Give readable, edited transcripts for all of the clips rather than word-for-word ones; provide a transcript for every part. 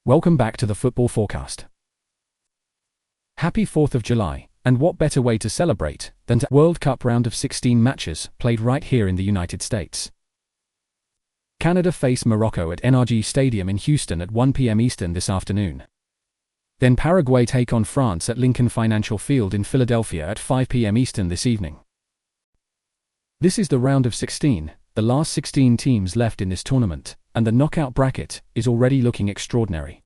Welcome back to the Football Forecast. Happy 4th of July, and what better way to celebrate than to World Cup round of 16 matches played right here in the United States. Canada face Morocco at NRG Stadium in Houston at 1 p.m. Eastern this afternoon. Then Paraguay take on France at Lincoln Financial Field in Philadelphia at 5 p.m. Eastern this evening. This is the round of 16, the last 16 teams left in this tournament, and the knockout bracket is already looking extraordinary.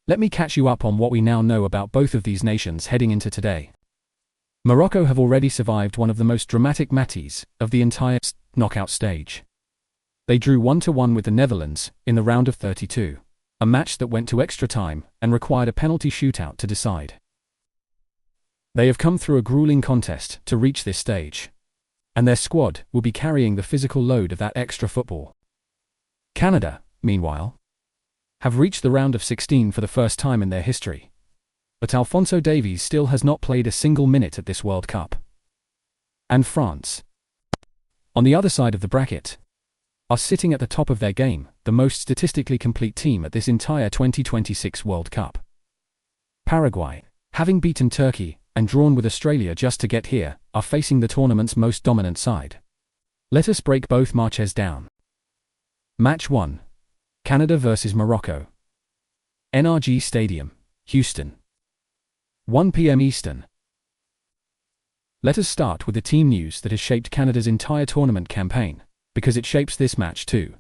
Let me catch you up on what we now know about both of these nations heading into today. Morocco have already survived one of the most dramatic matches of the entire knockout stage. They drew 1-1 with the Netherlands in the round of 32, a match that went to extra time and required a penalty shootout to decide. They have come through a grueling contest to reach this stage, and their squad will be carrying the physical load of that extra football. Canada, meanwhile, have reached the round of 16 for the first time in their history, but Alphonso Davies still has not played a single minute at this World Cup. And France, on the other side of the bracket, are sitting at the top of their game, the most statistically complete team at this entire 2026 World Cup. Paraguay, having beaten Turkey and drawn with Australia just to get here, are facing the tournament's most dominant side. Let us break both matches down. Match 1. Canada vs Morocco. NRG Stadium, Houston. 1 p.m. Eastern. Let us start with the team news that has shaped Canada's entire tournament campaign, because it shapes this match too.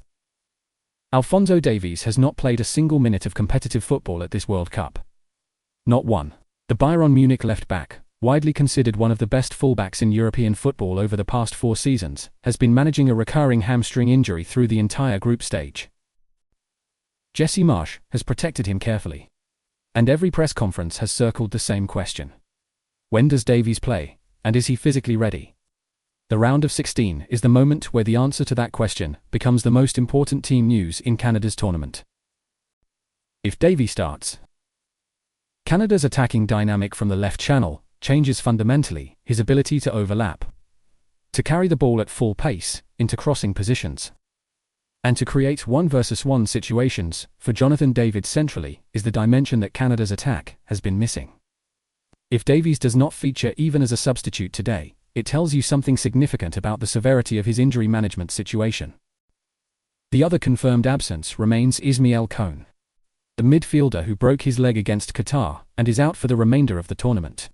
Alphonso Davies has not played a single minute of competitive football at this World Cup. Not one. The Bayern Munich left-back, widely considered one of the best fullbacks in European football over the past 4 seasons, has been managing a recurring hamstring injury through the entire group stage. Jesse Marsch has protected him carefully, and every press conference has circled the same question. When does Davies play, and is he physically ready? The round of 16 is the moment where the answer to that question becomes the most important team news in Canada's tournament. If Davies starts, Canada's attacking dynamic from the left channel changes fundamentally. His ability to overlap, to carry the ball at full pace into crossing positions, and to create 1-versus-1 situations for Jonathan David centrally is the dimension that Canada's attack has been missing. If Davies does not feature even as a substitute today, it tells you something significant about the severity of his injury management situation. The other confirmed absence remains Ismael Kone, the midfielder who broke his leg against Qatar and is out for the remainder of the tournament.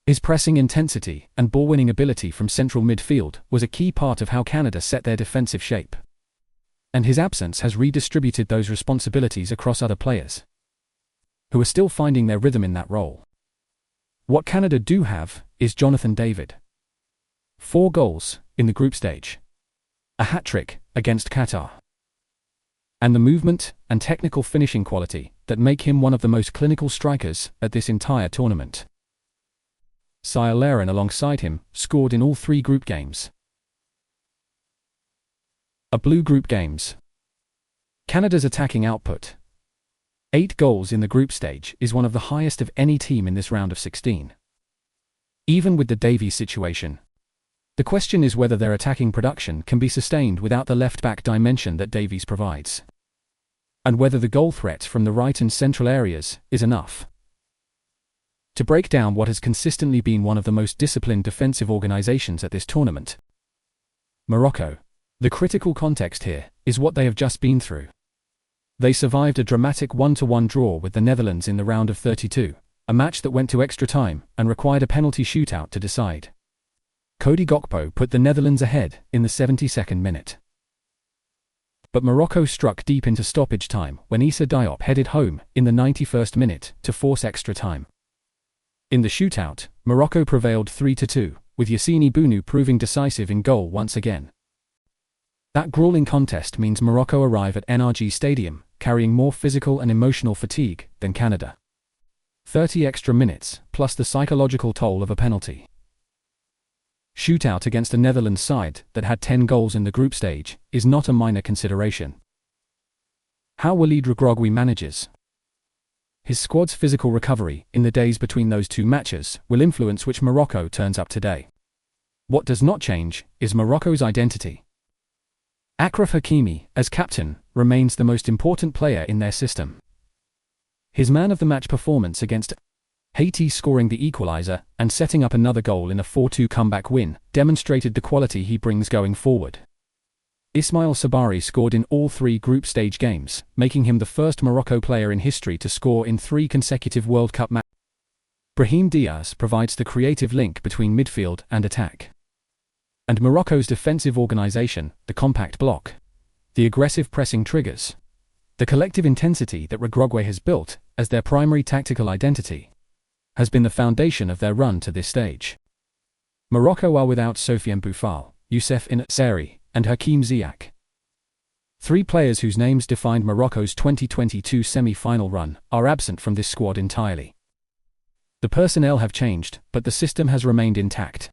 His pressing intensity and ball-winning ability from central midfield was a key part of how Canada set their defensive shape, and his absence has redistributed those responsibilities across other players, who are still finding their rhythm in that role. What Canada do have is Jonathan David. 4 goals in the group stage, a hat-trick against Qatar, and the movement and technical finishing quality that make him one of the most clinical strikers at this entire tournament. Cyle Larin alongside him scored in all 3 group games. Blue group games. Canada's attacking output, 8 goals in the group stage, is one of the highest of any team in this round of 16. Even with the Davies situation, the question is whether their attacking production can be sustained without the left-back dimension that Davies provides, and whether the goal threat from the right and central areas is enough. To break down what has consistently been one of the most disciplined defensive organizations at this tournament, Morocco, the critical context here is what they have just been through. They survived a dramatic 1-1 draw with the Netherlands in the round of 32, a match that went to extra time and required a penalty shootout to decide. Cody Gakpo put the Netherlands ahead in the 72nd minute. But Morocco struck deep into stoppage time when Issa Diop headed home in the 91st minute to force extra time. In the shootout, Morocco prevailed 3-2, with Yassine Bounou proving decisive in goal once again. That grueling contest means Morocco arrive at NRG Stadium carrying more physical and emotional fatigue than Canada. 30 extra minutes, plus the psychological toll of a penalty shootout against a Netherlands side that had 10 goals in the group stage is not a minor consideration. How Walid Regragui manages his squad's physical recovery in the days between those 2 matches will influence which Morocco turns up today. What does not change is Morocco's identity. Achraf Hakimi, as captain, remains the most important player in their system, His man-of-the-match performance against Haiti, scoring the equalizer and setting up another goal in a 4-2 comeback win, demonstrated the quality he brings going forward. Ismael Saibari scored in all 3 group stage games, making him the first Morocco player in history to score in 3 consecutive World Cup matches. Brahim Díaz provides the creative link between midfield and attack. And Morocco's defensive organisation, the compact block, the aggressive pressing triggers, the collective intensity that Uruguay has built as their primary tactical identity, has been the foundation of their run to this stage. Morocco are without Sofiane Boufal, Youssef En-Nesyri, and Hakim Ziyech. 3 players whose names defined Morocco's 2022 semi-final run are absent from this squad entirely. The personnel have changed, but the system has remained intact.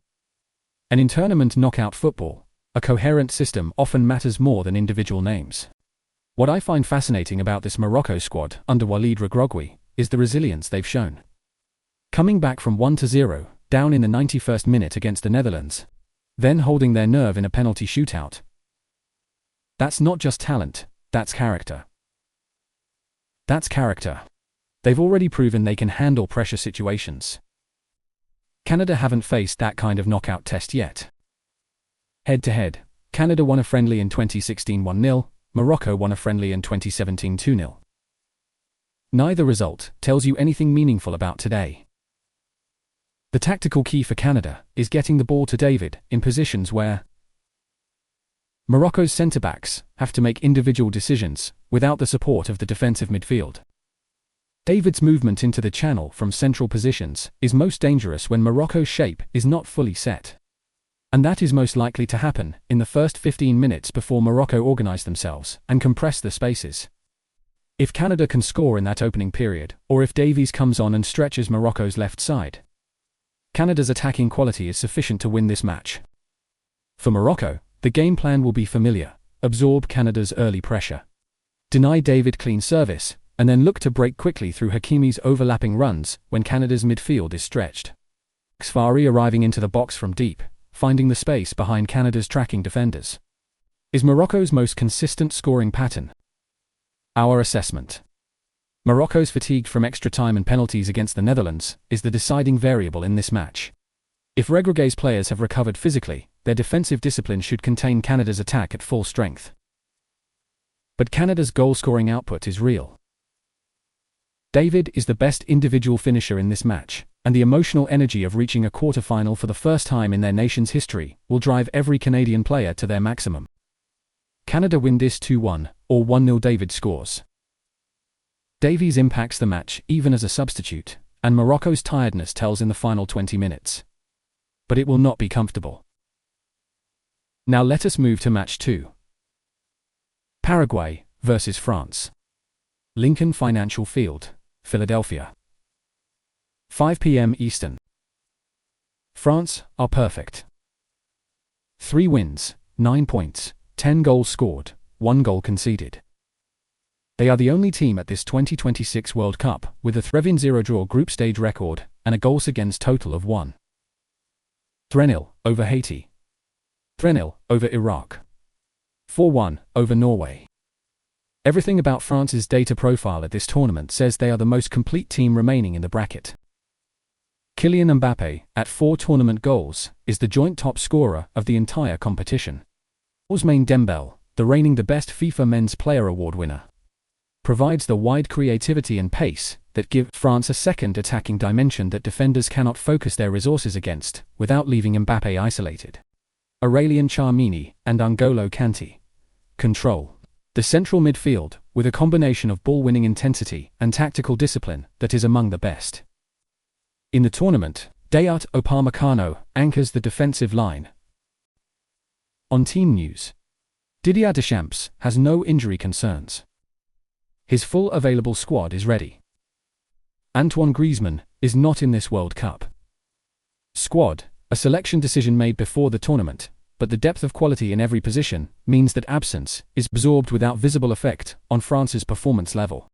And in tournament knockout football, a coherent system often matters more than individual names. What I find fascinating about this Morocco squad under Walid Regragui is the resilience they've shown. Coming back from 1-0, down in the 91st minute against the Netherlands, then holding their nerve in a penalty shootout. That's not just talent, that's character. That's character. They've already proven they can handle pressure situations. Canada haven't faced that kind of knockout test yet. Head-to-head, Canada won a friendly in 2016 1-0, Morocco won a friendly in 2017 2-0. Neither result tells you anything meaningful about today. The tactical key for Canada is getting the ball to David in positions where Morocco's centre-backs have to make individual decisions without the support of the defensive midfield. David's movement into the channel from central positions is most dangerous when Morocco's shape is not fully set. And that is most likely to happen in the first 15 minutes before Morocco organise themselves and compress the spaces. If Canada can score in that opening period, or if Davies comes on and stretches Morocco's left side, Canada's attacking quality is sufficient to win this match. For Morocco, the game plan will be familiar: absorb Canada's early pressure, deny David clean service, and then look to break quickly through Hakimi's overlapping runs when Canada's midfield is stretched. Xfari arriving into the box from deep, finding the space behind Canada's tracking defenders, is Morocco's most consistent scoring pattern. Our assessment: Morocco's fatigue from extra time and penalties against the Netherlands is the deciding variable in this match. If Regraguy's players have recovered physically, their defensive discipline should contain Canada's attack at full strength. But Canada's goal-scoring output is real. David is the best individual finisher in this match, and the emotional energy of reaching a quarter-final for the first time in their nation's history will drive every Canadian player to their maximum. Canada win this 2-1, or 1-0. David scores. Davies impacts the match even as a substitute, and Morocco's tiredness tells in the final 20 minutes. But it will not be comfortable. Now let us move to match 2. Paraguay versus France. Lincoln Financial Field, Philadelphia. 5 p.m. Eastern. France are perfect. 3 wins, 9 points, 10 goals scored, 1 goal conceded. They are the only team at this 2026 World Cup with a 3-0 draw group stage record and a goals against total of 1. 3-0 over Haiti. 3-0 over Iraq. 4-1 over Norway. Everything about France's data profile at this tournament says they are the most complete team remaining in the bracket. Kylian Mbappé, at 4 tournament goals, is the joint top scorer of the entire competition. Ousmane Dembélé, the reigning the best FIFA Men's Player Award winner, provides the wide creativity and pace that give France a second attacking dimension that defenders cannot focus their resources against without leaving Mbappé isolated. Aurélien Tchouameni and N'Golo Kanté control the central midfield with a combination of ball-winning intensity and tactical discipline that is among the best. In the tournament, Dayot Upamecano anchors the defensive line. On team news, Didier Deschamps has no injury concerns. His full available squad is ready. Antoine Griezmann is not in this World Cup squad, a selection decision made before the tournament, but the depth of quality in every position means that absence is absorbed without visible effect on France's performance level.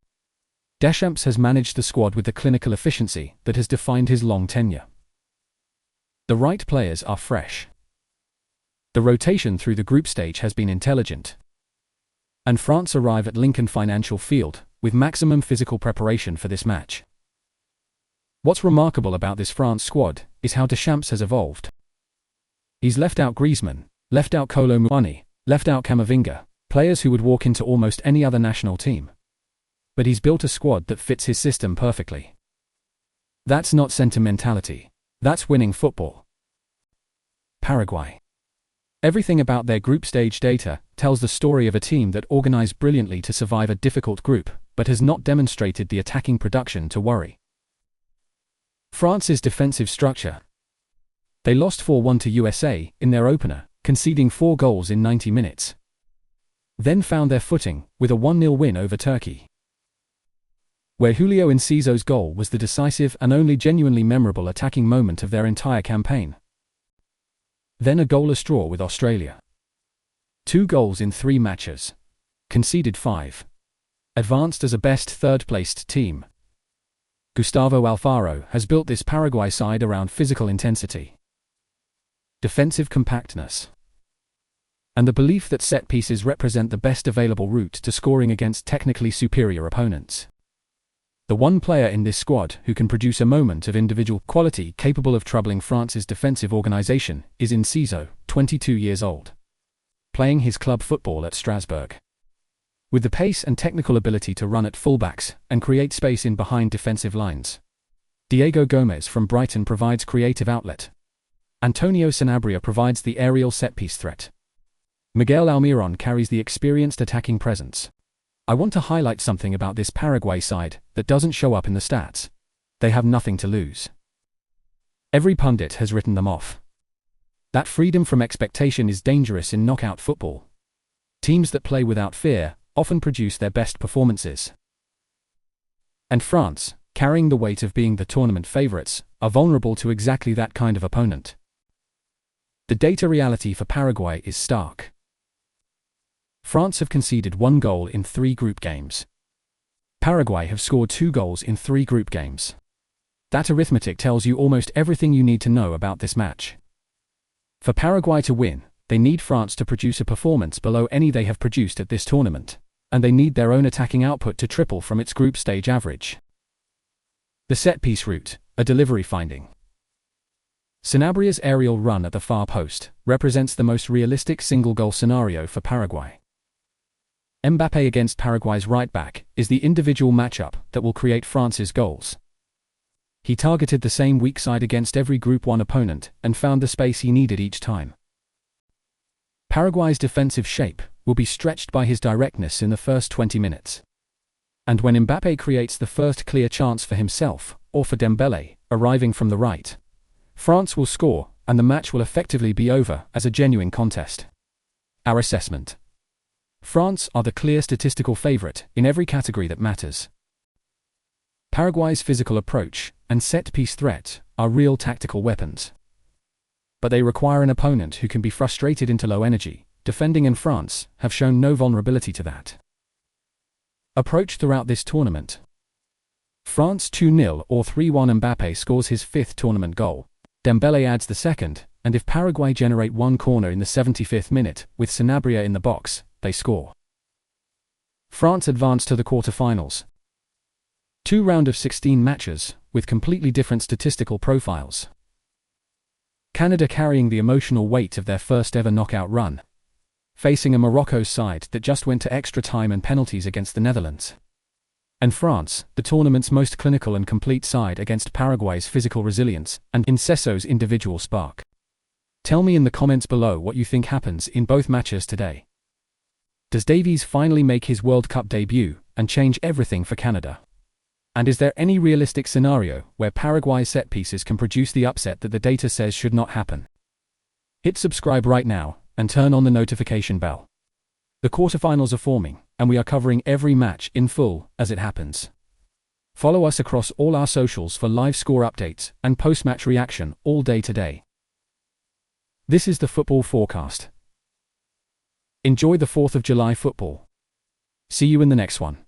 Deschamps has managed the squad with the clinical efficiency that has defined his long tenure. The right players are fresh. The rotation through the group stage has been intelligent. And France arrive at Lincoln Financial Field with maximum physical preparation for this match. What's remarkable about this France squad is how Deschamps has evolved. He's left out Griezmann, left out Kolo Muani, left out Camavinga, players who would walk into almost any other national team. But he's built a squad that fits his system perfectly. That's not sentimentality. That's winning football. Paraguay. Everything about their group stage data tells the story of a team that organized brilliantly to survive a difficult group, but has not demonstrated the attacking production to worry. France's defensive structure. They lost 4-1 to USA in their opener, conceding 4 goals in 90 minutes. Then found their footing with a 1-0 win over Turkey, where Julio Enciso's goal was the decisive and only genuinely memorable attacking moment of their entire campaign. Then a goalless draw with Australia. 2 goals in 3 matches. Conceded 5. Advanced as a best third-placed team. Gustavo Alfaro has built this Paraguay side around physical intensity, defensive compactness, and the belief that set pieces represent the best available route to scoring against technically superior opponents. The one player in this squad who can produce a moment of individual quality capable of troubling France's defensive organisation is Enciso, 22 years old, playing his club football at Strasbourg. With the pace and technical ability to run at fullbacks and create space in behind defensive lines. Diego Gomez from Brighton provides creative outlet. Antonio Sanabria provides the aerial set-piece threat. Miguel Almiron carries the experienced attacking presence. I want to highlight something about this Paraguay side that doesn't show up in the stats. They have nothing to lose. Every pundit has written them off. That freedom from expectation is dangerous in knockout football. Teams that play without fear often produce their best performances. And France, carrying the weight of being the tournament favourites, are vulnerable to exactly that kind of opponent. The data reality for Paraguay is stark. France have conceded 1 goal in 3 group games. Paraguay have scored 2 goals in 3 group games. That arithmetic tells you almost everything you need to know about this match. For Paraguay to win, they need France to produce a performance below any they have produced at this tournament, and they need their own attacking output to triple from its group stage average. The set-piece route, a delivery finding. Sanabria's aerial run at the far post represents the most realistic single-goal scenario for Paraguay. Mbappé against Paraguay's right-back is the individual matchup that will create France's goals. He targeted the same weak side against every Group 1 opponent and found the space he needed each time. Paraguay's defensive shape will be stretched by his directness in the first 20 minutes. And when Mbappé creates the first clear chance for himself, or for Dembélé, arriving from the right, France will score, and the match will effectively be over as a genuine contest. Our assessment. France are the clear statistical favourite in every category that matters. Paraguay's physical approach and set-piece threat are real tactical weapons. But they require an opponent who can be frustrated into low energy, defending, and France have shown no vulnerability to that. Approach throughout this tournament. France 2-0 or 3-1. Mbappé scores his 5th tournament goal. Dembélé adds the 2nd, and if Paraguay generate 1 corner in the 75th minute, with Sanabria in the box, they score. France advance to the quarter-finals. 2 round of 16 matches, with completely different statistical profiles. Canada carrying the emotional weight of their first ever knockout run, facing a Morocco side that just went to extra time and penalties against the Netherlands. And France, the tournament's most clinical and complete side against Paraguay's physical resilience and En-Nesyri's individual spark. Tell me in the comments below what you think happens in both matches today. Does Davies finally make his World Cup debut and change everything for Canada? And is there any realistic scenario where Paraguay's set pieces can produce the upset that the data says should not happen? Hit subscribe right now and turn on the notification bell. The quarterfinals are forming, and we are covering every match in full as it happens. Follow us across all our socials for live score updates and post-match reaction all day today. This is the Football Forecast. Enjoy the 4th of July football. See you in the next one.